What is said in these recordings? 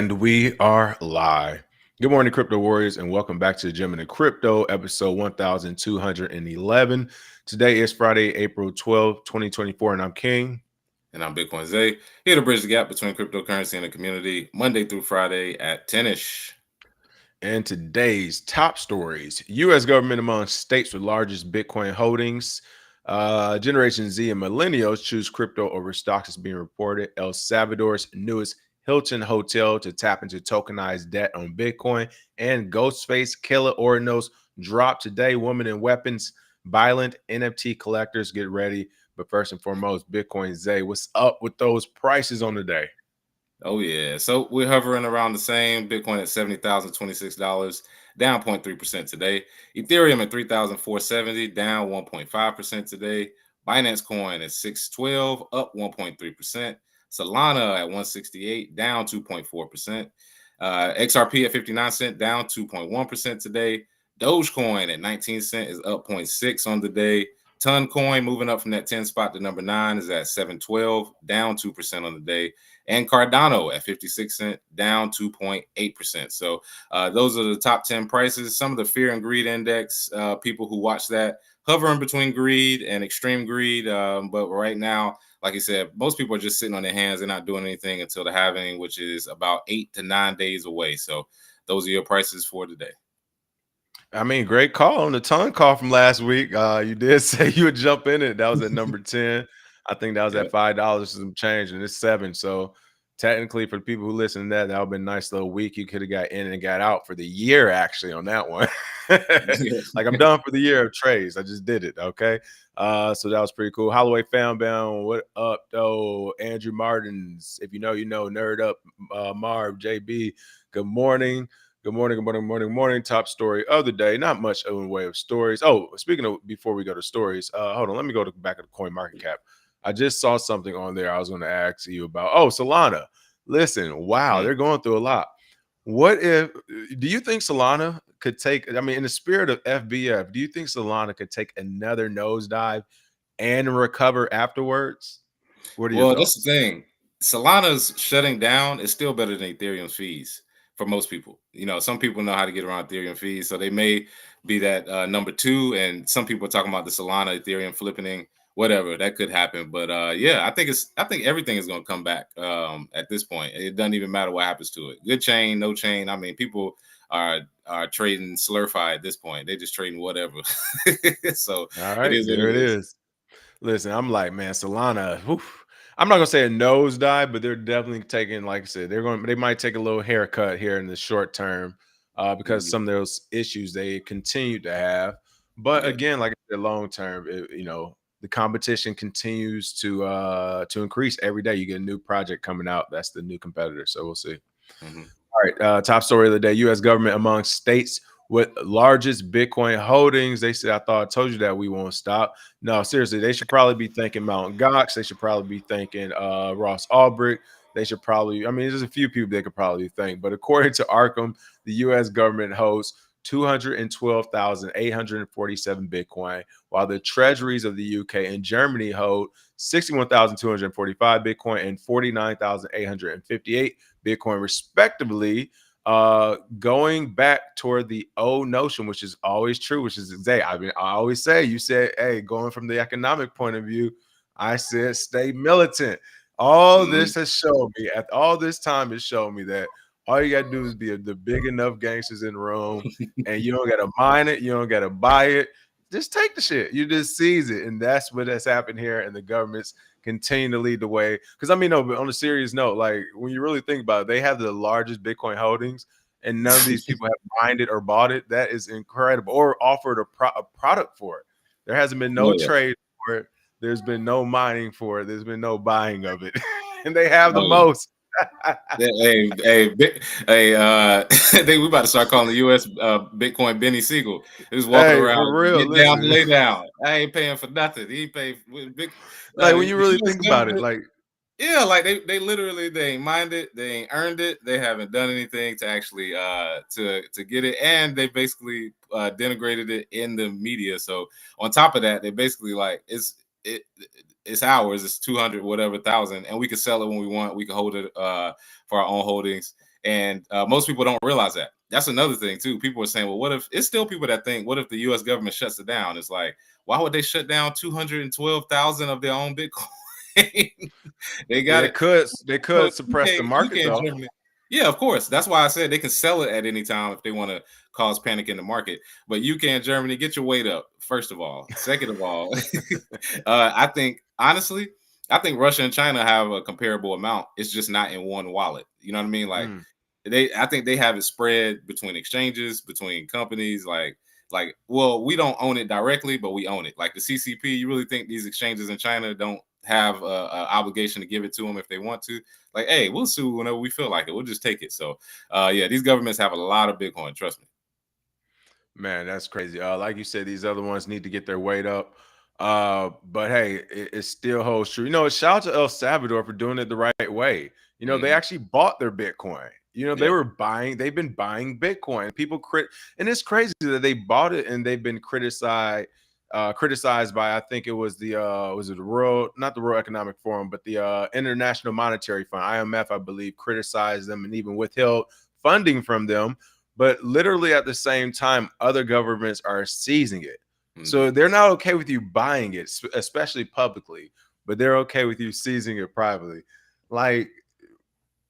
And we are live. Good morning, Crypto Warriors, and welcome back to the Gem and the Crypto, episode 1211. Today is Friday, April 12th, 2024, and I'm King. And I'm Bitcoin Zay, here to bridge the gap between cryptocurrency and the community, Monday through Friday at 10-ish. And today's top stories: U.S. government among states with largest Bitcoin holdings. Generation Z and millennials choose crypto over stocks is being reported. El Salvador's newest Hilton hotel to tap into tokenized debt on Bitcoin. And Ghostface killer Ordinals drop today. Women and weapons, violent NFT collectors get ready. But first and foremost, Bitcoin Zay, what's up with those prices on the day? Oh, yeah. So we're hovering around the same. Bitcoin at $70,026, down 0.3% today. Ethereum at $3,470, down 1.5% today. Binance Coin at 612, up 1.3%. Solana at 168, down 2.4%. XRP at 59 cents, down 2.1% today. Dogecoin at 19 cents is up 0.6 on the day. Ton Coin moving up from that 10 spot to number 9 is at 712, down 2% on the day. And Cardano at 56 cents, down 2.8%. So those are the top 10 prices. Some of the fear and greed index, people who watch that, hovering between greed and extreme greed. But right now, like you said, most people are just sitting on their hands and not doing anything until the halving, which is about 8 to 9 days away. So those are your prices for today. I mean, great call on the ton call from last week. You did say you would jump in it. That was at number 10. I think that was Yep. at $5 some change, and it's 7. So technically, for the people who listen to that, that would have been a nice little week. You could have got in and got out for the year, actually, on that one. Like, I'm done for the year of trades. I just did it. Okay. So that was pretty cool. Holloway Foundbound, what up, though? Andrew Martins, if you know, Nerd Up, Marv, JB, good morning. Good morning. Top story of the day. Not much in the way of stories. Oh, speaking of, before we go to stories, hold on. Let me go to back of the coin market cap. I just saw something on there I was going to ask you about. Oh, Solana. Listen, wow, they're going through a lot. What if, do you think Solana could take, I mean, in the spirit of FBF, do you think Solana could take another nosedive and recover afterwards? What are your Well, that's thoughts? the thing. Solana's shutting down is still better than Ethereum's fees for most people. You know, some people know how to get around Ethereum fees, so they may be that number 2. And some people are talking about the Solana Ethereum flipping, whatever that could happen. But yeah, I think everything is going to come back at this point. It doesn't even matter what happens to it. Good chain, no chain. I mean, people are trading Slurfy at this point. They're just trading whatever. So All it right, is what there it it is. is. Listen, I'm like, man, Solana. Oof. I'm not gonna say a nosedive, but they're definitely taking, like I said, they might take a little haircut here in the short term, because Mhm. some of those issues they continue to have. But Yeah. again, like I said, long term, the competition continues to increase every day. You get a new project coming out. That's the new competitor. So we'll see. Mhm. All right, top story of the day: U.S. government among states with largest Bitcoin holdings. They said, I told you that we won't stop. No, seriously, they should probably be thinking Mount Gox. They should probably be thinking Ross Ulbricht. They should probably, I mean, there's a few people they could probably think. But according to Arkham, the U.S. government holds 212,847 Bitcoin, while the treasuries of the UK and Germany hold 61,245 Bitcoin and 49,858 Bitcoin, respectively. Going back toward the old notion, which is always true, which is exact. I mean, I always say, you said, hey, going from the economic point of view, I said, stay militant. All Mhm. this has shown me, at all this time, has shown me that all you gotta do is be the big enough gangsters in the room, and you don't gotta mine it, you don't gotta buy it. Just take the shit. You just seize it, and that's what has happened here. And the government's continue to lead the way. Because I mean, no, but on a serious note, like when you really think about it, they have the largest Bitcoin holdings, and none of these people have mined it or bought it. That is incredible. Or offered a product for it. There hasn't been no Oh yeah. trade for it. There's been no mining for it. There's been no buying of it, and they have the Oh yeah. most. They we about to start calling the U.S. Bitcoin Benny Siegel. He's walking Hey, for around, real, get down, listen. lay down. I ain't paying for nothing. He ain't pay with big. Like when The you really U.S. think about it, government, like yeah, like they literally they ain't mined it, they ain't earned it, they haven't done anything to actually to get it, and they basically denigrated it in the media. So on top of that, they basically like it it's ours, it's 200 whatever thousand, and we can sell it when we want, we can hold it for our own holdings. And most people don't realize that. That's another thing too. People are saying, well, what if it's still people that think, what if the U.S. government shuts it down? It's like, why would they shut down 212,000 of their own Bitcoin? They got it. They So could suppress the market UK and though. Germany. Yeah, of course. That's why I said they can sell it at any time if they want to cause panic in the market. But UK and Germany, get your weight up, first of all. Second of all, I think, honestly, I think Russia and China have a comparable amount. It's just not in one wallet. You know what I mean? Like I think they have it spread between exchanges, between companies. Well, we don't own it directly, but we own it. Like the CCP, you really think these exchanges in China don't have a obligation to give it to them if they want to? Like, hey, we'll sue whenever we feel like it. We'll just take it. So, yeah, these governments have a lot of Bitcoin. Trust me. Man, that's crazy. Like you said, these other ones need to get their weight up. But hey, it still holds true. Shout out to El Salvador for doing it the right way. They actually bought their Bitcoin. They've been buying Bitcoin. And it's crazy that they bought it and they've been criticized by, I think it was not the World Economic Forum, but the International Monetary Fund, IMF, I believe, criticized them and even withheld funding from them. But literally at the same time, other governments are seizing it. So they're not okay with you buying it, especially publicly, but they're okay with you seizing it privately.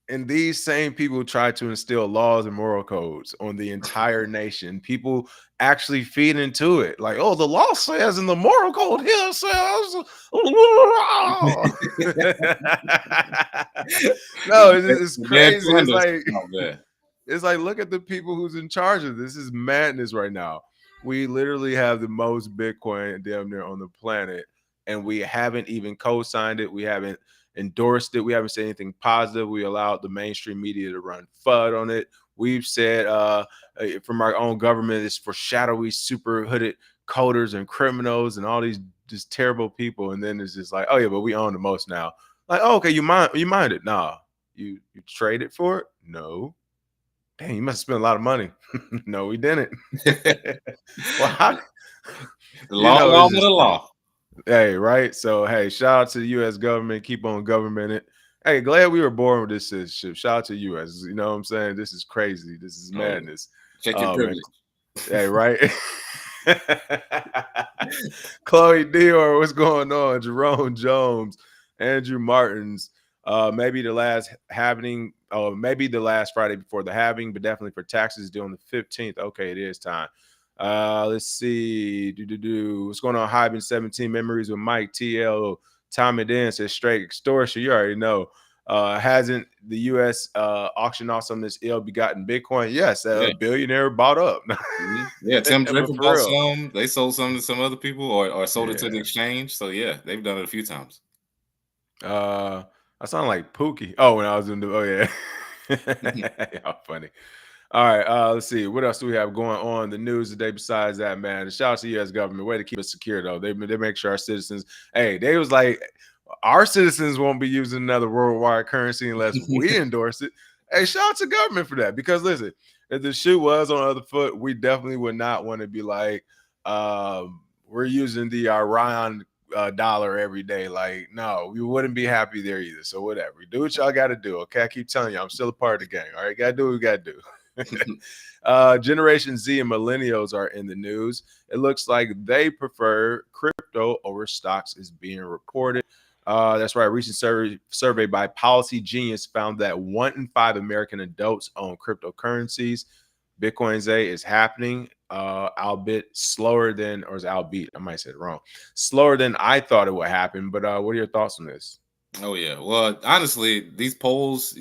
And these same people try to instill laws and moral codes on the entire nation. People actually feed into it. Like, oh, the law says and the moral code here says. No, it's crazy. It's like, look at the people who's in charge of this. This is madness right now. We literally have the most Bitcoin damn near on the planet, and we haven't even co-signed it. We haven't endorsed it. We haven't said anything positive. We allowed the mainstream media to run FUD on it. We've said from our own government, it's for shadowy, super hooded coders and criminals and all these just terrible people. And then it's just like, oh yeah, but we own the most now. Like, oh, okay, you mind it? Nah. You traded for it? No. Dang, you must have spent a lot of money. No, we didn't. Well, the law with the law. Hey, right? So, hey, shout out to the U.S. government. Keep on governmenting. Hey, glad we were born with this citizenship. Shout out to the U.S. You know what I'm saying? This is crazy. This is madness. Check your privilege. Hey, right? Chloe Dior, what's going on? Jerome Jones, Andrew Martins. Maybe the last halving, maybe the last Friday before the halving, but definitely for taxes due on the 15th. Okay, it is time. Let's see. What's going on? Hyben 17 memories with Mike TL. Tommy Dan says straight extortion. You already know. Hasn't the U.S. auctioned off some of this ill-begotten Bitcoin? Yes, a billionaire bought up. Yeah, Tim Draper bought some. They sold some to some other people or sold it to the exchange. So yeah, they've done it a few times. I sound like Pookie. Oh, when I was in the yeah, funny. All right, let's see. What else do we have going on in the news today besides that, man? Shout out to the U.S. government. Way to keep it secure, though. They make sure our citizens, hey, they was like, our citizens won't be using another worldwide currency unless we endorse it. Hey, shout out to government for that. Because listen, if the shoe was on the other foot, we definitely would not want to be like, we're using the Orion dollar every day. Like, no, we wouldn't be happy there either. So whatever. Do what y'all got to do. Okay, I keep telling you, I'm still a part of the gang. All right, gotta do what we gotta do. Generation Z and millennials are in the news. It looks like they prefer crypto over stocks is being reported. That's right. A recent survey by Policy Genius found that 1 in 5 American adults own cryptocurrencies. Bitcoin Z is happening, albeit slower than, or is albeit, I might say it wrong, slower than I thought it would happen. But what are your thoughts on this? Oh yeah. Well, honestly, these polls,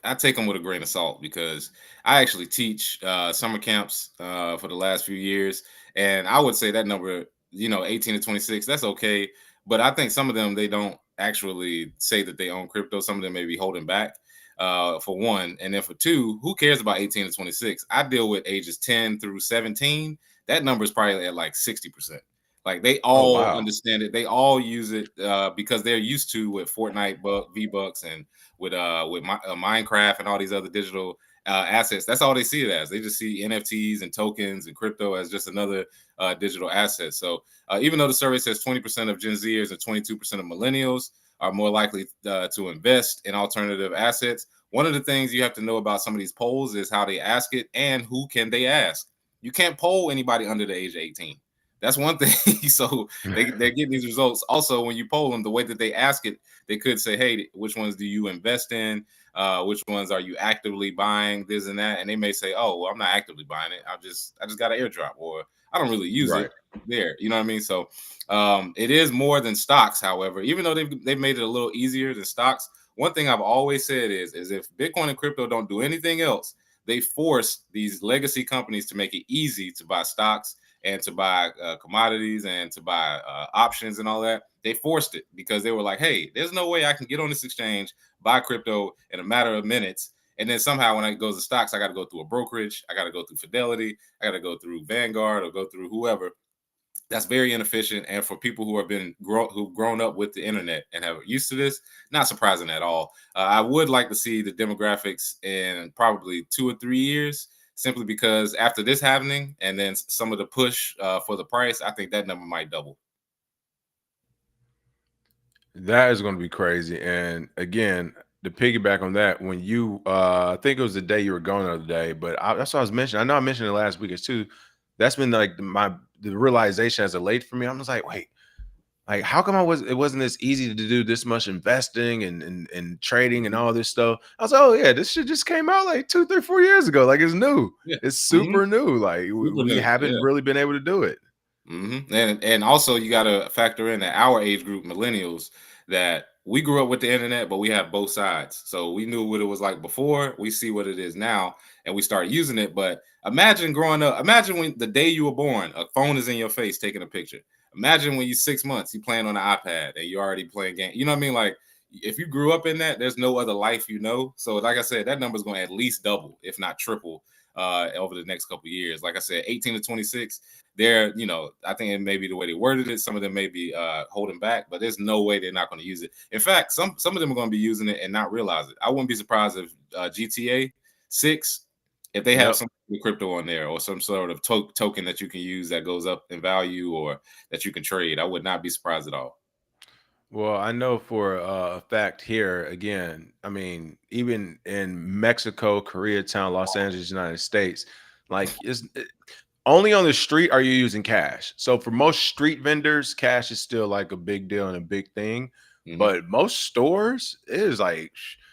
I take them with a grain of salt because I actually teach summer camps for the last few years, and I would say that number, 18 to 26, that's okay. But I think some of them, they don't actually say that they own crypto. Some of them may be holding back. For one, and then for two, who cares about 18 to 26? I deal with ages 10 through 17. That number is probably at like 60%. Like they all understand it. They all use it because they're used to with Fortnite, V-Bucks, and with Minecraft and all these other digital assets. That's all they see it as. They just see NFTs and tokens and crypto as just another digital asset. So even though the survey says 20% of Gen Zers and 22% of millennials are more likely to invest in alternative assets, one of the things you have to know about some of these polls is how they ask it and who can they ask. You can't poll anybody under the age of 18. That's one thing. So they're getting these results. Also, when you poll them, the way that they ask it, they could say, hey, which ones do you invest in? Which ones are you actively buying? This and that. And they may say, oh, well, I'm not actively buying it. I just got an airdrop, or I don't really use Right. it there. You know what I mean? So it is more than stocks, however, even though they've made it a little easier than stocks. One thing I've always said is if Bitcoin and crypto don't do anything else, they force these legacy companies to make it easy to buy stocks and to buy commodities and to buy options and all that. They forced it because they were like, hey, there's no way I can get on this exchange, buy crypto in a matter of minutes. And then somehow when I go to stocks, I got to go through a brokerage. I got to go through Fidelity. I got to go through Vanguard or go through whoever. That's very inefficient. And for people who have who've grown up with the internet and have used to this, not surprising at all. I would like to see the demographics in probably 2 or 3 years, simply because after this happening and then some of the push for the price, I think that number might double. That is going to be crazy. And again, to piggyback on that, when you, I think it was the day you were going the other day, but that's what I was mentioning. I know I mentioned it last week too. That's been like the realization as a late for me. I'm just like, wait, like how come it wasn't this easy to do this much investing and trading and all this stuff? I was like, oh yeah, this shit just came out like 2, 3, 4 years ago. Like it's new. Yeah. It's Mm-hmm. super new. Like Super we new. haven't Yeah. really been able to do it. Mm-hmm. And also you got to factor in that our age group, millennials, that we grew up with the internet, but we have both sides. So we knew what it was like before. We see what it is now, and we start using it. But imagine growing up. Imagine when the day you were born, a phone is in your face taking a picture. Imagine when you're 6 months, you playing on an iPad and you're already playing games. You know what I mean? Like if you grew up in that, there's no other life you know. So like I said, that number is going to at least double, if not triple, over the next couple of years. Like I said, 18 to 26. They're, I think it may be the way they worded it. Some of them may be holding back, but there's no way they're not going to use it. In fact, some of them are going to be using it and not realize it. I wouldn't be surprised if GTA 6, if they have Yep. some crypto on there or some sort of token that you can use that goes up in value or that you can trade. I would not be surprised at all. Well, I know for a fact here, again, I mean, even in Mexico, Koreatown, Los Angeles, United States, like only on the street are you using cash. So for most street vendors, cash is still like a big deal and a big thing. Mm-hmm. But most stores, it is like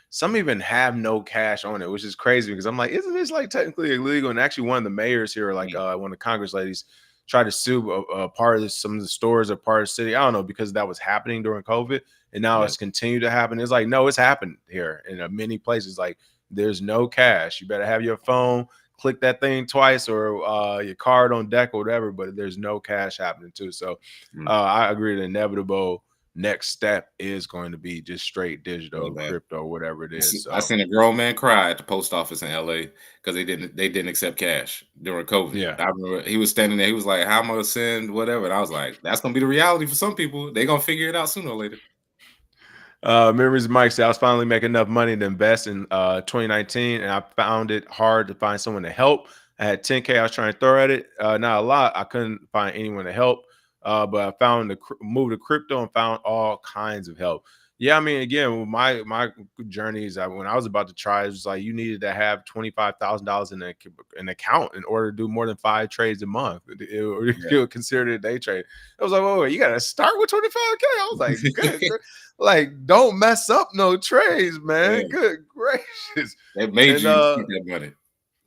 some even have no cash on it, which is crazy because I'm like, isn't this like technically illegal? And actually, one of the mayors here, like one of the Congress ladies, tried to sue a part of some of the stores or part of the city. I don't know, because that was happening during COVID, and now Yeah. it's continued to happen. It's like, no, it's happened here in many places. Like there's no cash. You better have your phone, click that thing twice, or your card on deck or whatever. But there's no cash happening too. So I agree. The inevitable next step is going to be just straight digital crypto, whatever it is. I So seen a grown man cry at the post office in LA because they didn't accept cash during COVID. yeah. I remember he was standing there. He was like, "How am I gonna send whatever?" And I was like, "That's gonna be the reality for some people. They're gonna figure it out sooner or later." Memories Mike said, I was finally making enough money to invest in 2019, and I found it hard to find someone to help. I had 10K I was trying to throw at it. Not a lot. I couldn't find anyone to help. But I found the move to crypto and found all kinds of help. Yeah, I mean, again, my journeys, when I was about to try, it was like you needed to have $25,000 in an account in order to do more than 5 trades a month. Or you would consider it a day trade. I was like, wait, you got to start with 25K. I was like, good. Like, don't mess up no trades, man. Yeah. Good gracious. They made And you keep that money.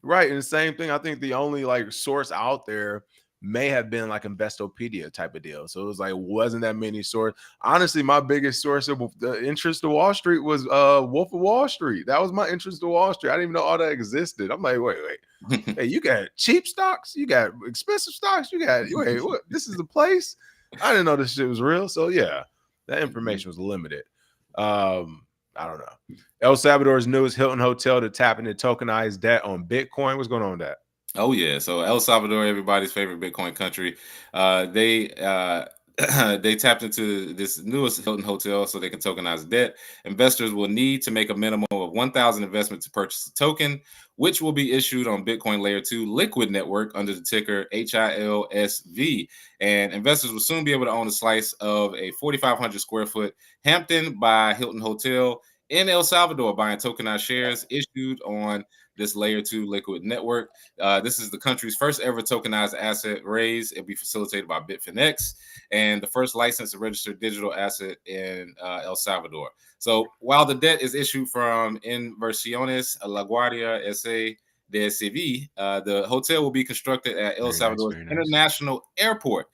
right. And the same thing, I think the only like source out there may have been like Investopedia type of deal. So it was like wasn't that many source. Honestly, my biggest source of the interest to Wall Street was Wolf of Wall Street. That was my interest to Wall Street. I didn't even know all that existed. I'm like, wait. Hey, you got cheap stocks, you got expensive stocks, you got wait, what? This is the place? I didn't know this shit was real. So yeah, that information was limited. I don't know. El Salvador's newest Hilton hotel to tap into tokenized debt on Bitcoin. What's going on with that? Oh yeah, so El Salvador, everybody's favorite Bitcoin country. They they tapped into this newest Hilton hotel so they can tokenize debt. Investors will need to make a minimum of 1,000 investment to purchase a token, which will be issued on Bitcoin Layer 2 Liquid Network under the ticker HILSV. And investors will soon be able to own a slice of a 4,500 square foot Hampton by Hilton hotel in El Salvador buying tokenized shares issued on this layer 2 liquid network. This is the country's first ever tokenized asset raise. It'll be facilitated by Bitfinex and the first licensed and registered digital asset in El Salvador. So while the debt is issued from Inversiones La Guardia S.A. de Sevilla, the hotel will be constructed at El Salvador's International Airport.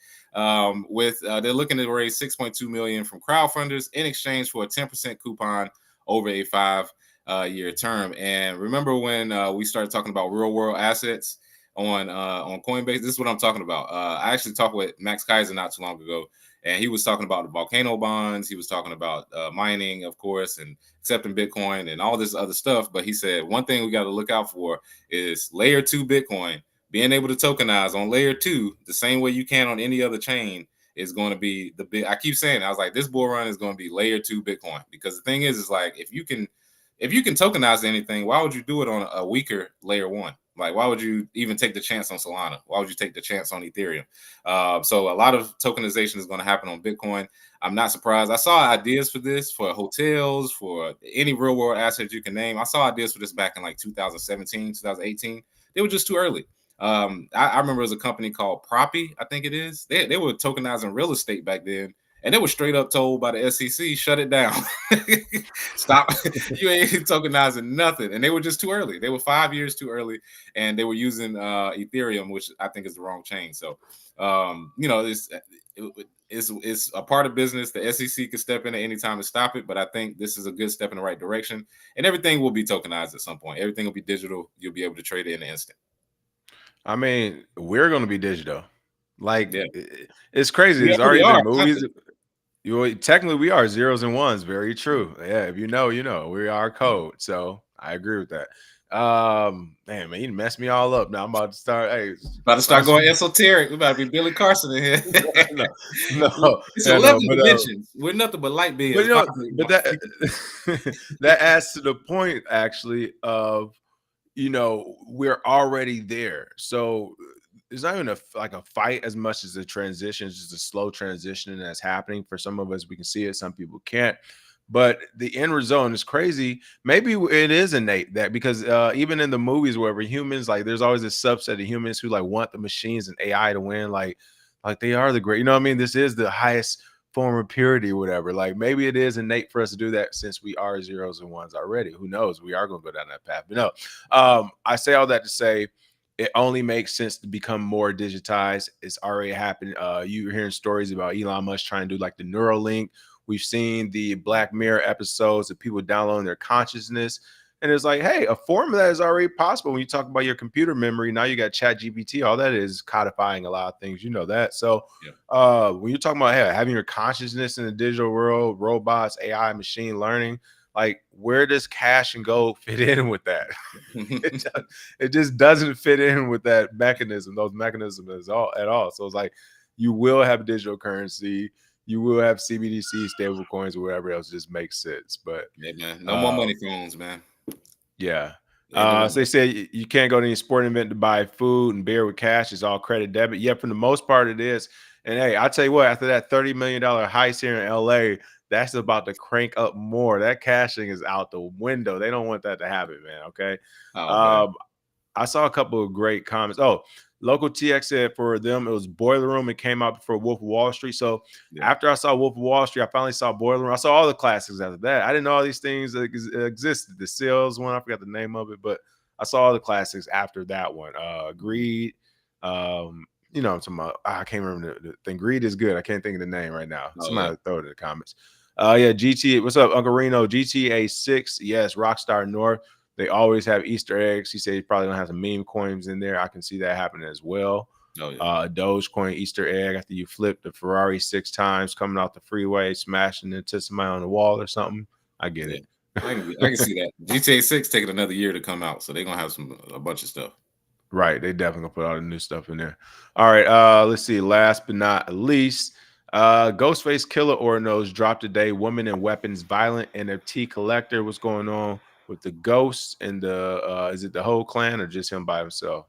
With they're looking to raise 6.2 million from crowdfunders in exchange for a 10% coupon over a 5-year term. And remember when we started talking about real world assets on Coinbase? This is what I'm talking about. I actually talked with Max Kaiser not too long ago, and he was talking about the volcano bonds. He was talking about mining, of course, and accepting Bitcoin and all this other stuff. But he said one thing we got to look out for is layer 2 Bitcoin. Being able to tokenize on layer 2 the same way you can on any other chain is going to be the big. I keep saying, I was like, this bull run is going to be layer 2 Bitcoin, because the thing is like if you can tokenize anything, why would you do it on a weaker layer 1? Like, why would you even take the chance on Solana? Why would you take the chance on Ethereum? So a lot of tokenization is going to happen on Bitcoin. I'm not surprised. I saw ideas for this for hotels, for any real world assets you can name. I saw ideas for this back in like 2017, 2018. They were just too early. I remember there's a company called Proppy, I think it is. They were tokenizing real estate back then, and they were straight up told by the SEC, shut it down. Stop. You ain't tokenizing nothing. And they were just too early. They were 5 years too early, and they were using Ethereum, which I think is the wrong chain. So, it's a part of business. The SEC can step in at any time to stop it, but I think this is a good step in the right direction. And everything will be tokenized at some point. Everything will be digital. You'll be able to trade it in an instant. I mean, we're going to be digital. Like, yeah. It's crazy. It's already been movies. Technically, we are zeros and ones. Very true. Yeah, if you know, you know. We are code. So I agree with that. Man, you messed me all up. Now I'm about to start. Hey, about to start going esoteric. We about to be Billy Carson in here. no, it's 11 dimensions. We're nothing but light beings. But that adds to the point, actually, of we're already there. So it's not even a fight as much as a transition. It's just a slow transition that's happening. For some of us, we can see it. Some people can't. But the end result is crazy. Maybe it is innate that, because even in the movies, wherever humans, like, there's always a subset of humans who like want the machines and AI to win. Like they are the great. You know what I mean? This is the highest form of purity or whatever. Like, maybe it is innate for us to do that, since we are zeros and ones already. Who knows? We are going to go down that path. But no, I say all that to say it only makes sense to become more digitized. It's already happened. You're hearing stories about Elon Musk trying to do like the Neuralink. We've seen the Black Mirror episodes of people downloading their consciousness. And it's like, hey, a form of that is already possible. When you talk about your computer memory, now you got ChatGPT. All that is codifying a lot of things. You know that. So when you're talking about having your consciousness in the digital world, robots, AI, machine learning, like, where does cash and gold fit in with that? It just doesn't fit in with that mechanism, those mechanisms at all. So it's like, you will have digital currency. You will have CBDC, stable coins, or whatever else just makes sense. But man, no more money phones, man. Yeah. So they say you can't go to any sporting event to buy food and beer with cash. It's all credit debit. Yeah, for the most part it is. And hey, I'll tell you what, after that $30 million heist here in LA, that's about to crank up more. That cashing is out the window. They don't want that to happen, man. Okay. I saw a couple of great comments. Local TX said for them, it was Boiler Room. It came out before Wolf of Wall Street. So after I saw Wolf of Wall Street, I finally saw Boiler Room. I saw all the classics after that. I didn't know all these things existed. The Seals one, I forgot the name of it, but I saw all the classics after that one. Greed. I'm talking about, I can't remember the thing. Greed is good. I can't think of the name right now. Somebody throw it in the comments. GTA. What's up, Uncle Reno? GTA 6. Yes, Rockstar North. They always have Easter eggs. He said he's probably gonna have some meme coins in there. I can see that happening as well. Dogecoin Easter egg after you flip the Ferrari 6 times coming off the freeway, smashing into somebody on the wall or something. I get it. I can see that. GTA 6 taking another year to come out, so they're gonna have a bunch of stuff. Right, they definitely gonna put all the new stuff in there. All right, let's see. Last but not least, Ghostface Killer Ordinals dropped today. Woman and weapons violent NFT collector. What's going on with the ghosts and the is it the whole clan or just him by himself?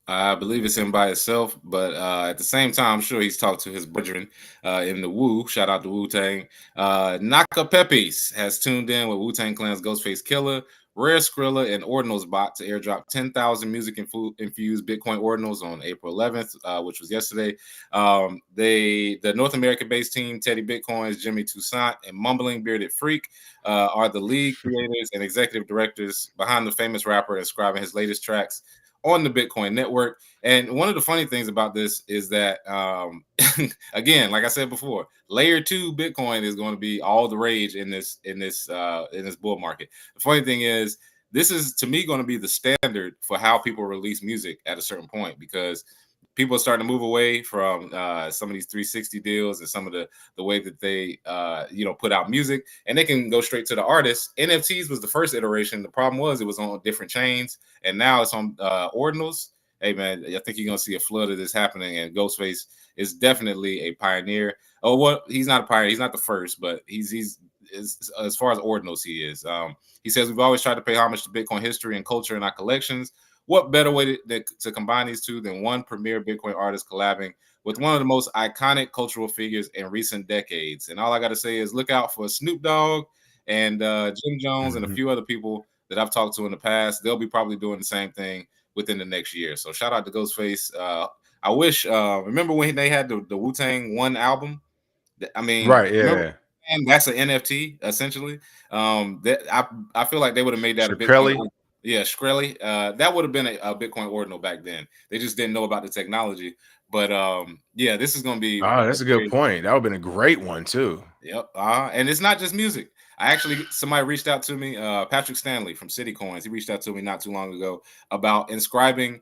I believe it's him by itself, but at the same time, I'm sure he's talked to his brethren in the Wu. Shout out to Wu Tang. Naka Pepes has tuned in with Wu Tang Clan's Ghostface Killer, Rare Skrilla, and Ordinals bot to airdrop 10,000 music infused Bitcoin Ordinals on April 11th, which was yesterday. The North American based team, Teddy Bitcoins, Jimmy Toussaint, and Mumbling Bearded Freak are the lead creators and executive directors behind the famous rapper inscribing his latest tracks on the Bitcoin network. And one of the funny things about this is that, again, like I said before, layer 2 Bitcoin is going to be all the rage in this bull market. The funny thing is, this is to me going to be the standard for how people release music at a certain point, because people are starting to move away from some of these 360 deals and some of the way that they put out music, and they can go straight to the artist. NFTs was the first iteration. The problem was it was on different chains, and now it's on Ordinals. Hey man, I think you're gonna see a flood of this happening, and Ghostface is definitely a pioneer. Oh, what he's not a pioneer, he's not the first, but he's as far as Ordinals, he is. He says we've always tried to pay homage to Bitcoin history and culture in our collections. What better way to combine these two than one premier Bitcoin artist collabing with one of the most iconic cultural figures in recent decades? And all I got to say is look out for Snoop Dogg and Jim Jones and a few other people that I've talked to in the past. They'll be probably doing the same thing within the next year. So shout out to Ghostface. I wish, remember when they had the Wu-Tang 1 album? I mean, Right, remember, yeah. and that's an NFT essentially. That I feel like they would have made that a Bitcoin. Shkreli. Yeah, Shkreli. That would have been a Bitcoin ordinal back then. They just didn't know about the technology. But yeah, this is going to be. Oh, that's a good point. That would have been a great one too. Yep. And it's not just music. Somebody reached out to me, Patrick Stanley from City Coins. He reached out to me not too long ago about inscribing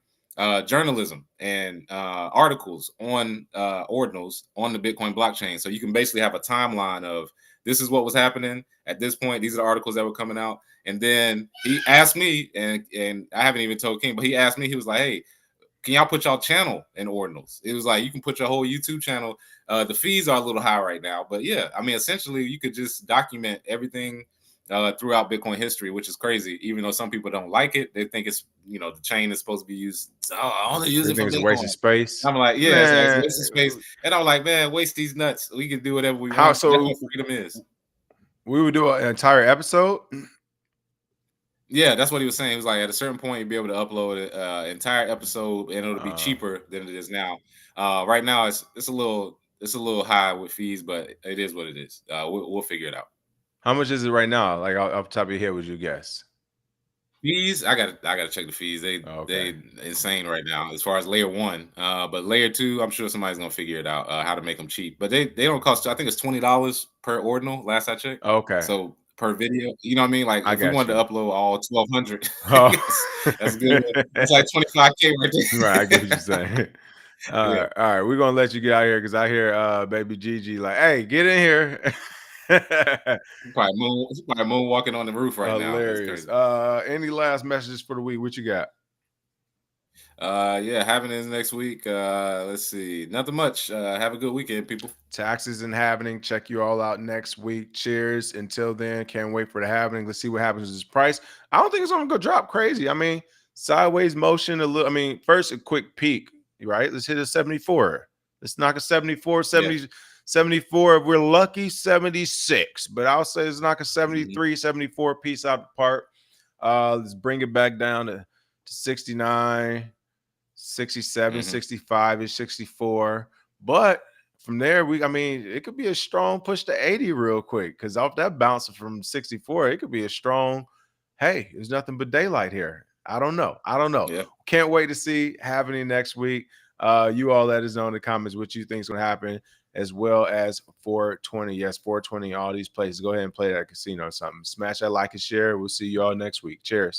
journalism and articles on ordinals on the Bitcoin blockchain. So you can basically have a timeline of this is what was happening at this point. These are the articles that were coming out. And then he asked me, and I haven't even told King, but he asked me, he was like, hey, can y'all put y'all channel in ordinals? It was like you can put your whole YouTube channel. The fees are a little high right now, but yeah, I mean, essentially, you could just document everything throughout Bitcoin history, which is crazy. Even though some people don't like it, they think it's the chain is supposed to be used. So I only use it for It's a Bitcoin. waste of space. I'm like, yeah, it's waste of space, and I'm like, man, waste these nuts. We can do whatever we want. That's what freedom is. We would do an entire episode. Yeah, that's what he was saying. He was like, at a certain point, you'll be able to upload an entire episode, and it'll be cheaper than it is now. Right now, it's a little high with fees, but it is what it is. We'll figure it out. How much is it right now? Like off the top of your head, would you guess? Fees, I gotta check the fees. They insane right now as far as layer 1. But layer 2, I'm sure somebody's gonna figure it out how to make them cheap. But they don't cost. I think it's $20 per ordinal. Last I checked. Okay. So per video, you know what I mean? Like if we wanted to upload all 1,200, that's good. That's like 25K right there. Right, I get what you're saying. All right, we're gonna let you get out here because I hear baby Gigi like, hey, get in here. He's probably moonwalking on the roof right now. Hilarious. Any last messages for the week? What you got? Yeah, having this next week. Let's see. Nothing much. Have a good weekend, people. Taxes and happening. Check you all out next week. Cheers. Until then, can't wait for the happening. Let's see what happens with this price. I don't think it's gonna go drop crazy. I mean, sideways motion a little. I mean, first a quick peak, right? Let's hit a 74. Let's knock a 74, 70, 74. If we're lucky, 76. But I'll say let's knock a 73, 74 piece out the park. Let's bring it back down to 69. 67, 65 is 64. But from there, it could be a strong push to 80 real quick because off that bounce from 64, it could be a strong, hey, there's nothing but daylight here. I don't know. Yeah. Can't wait to see happening next week. You all let us know in the comments what you think is going to happen, as well as 420. Yes, 420, all these places. Go ahead and play that casino or something. Smash that like and share. We'll see you all next week. Cheers.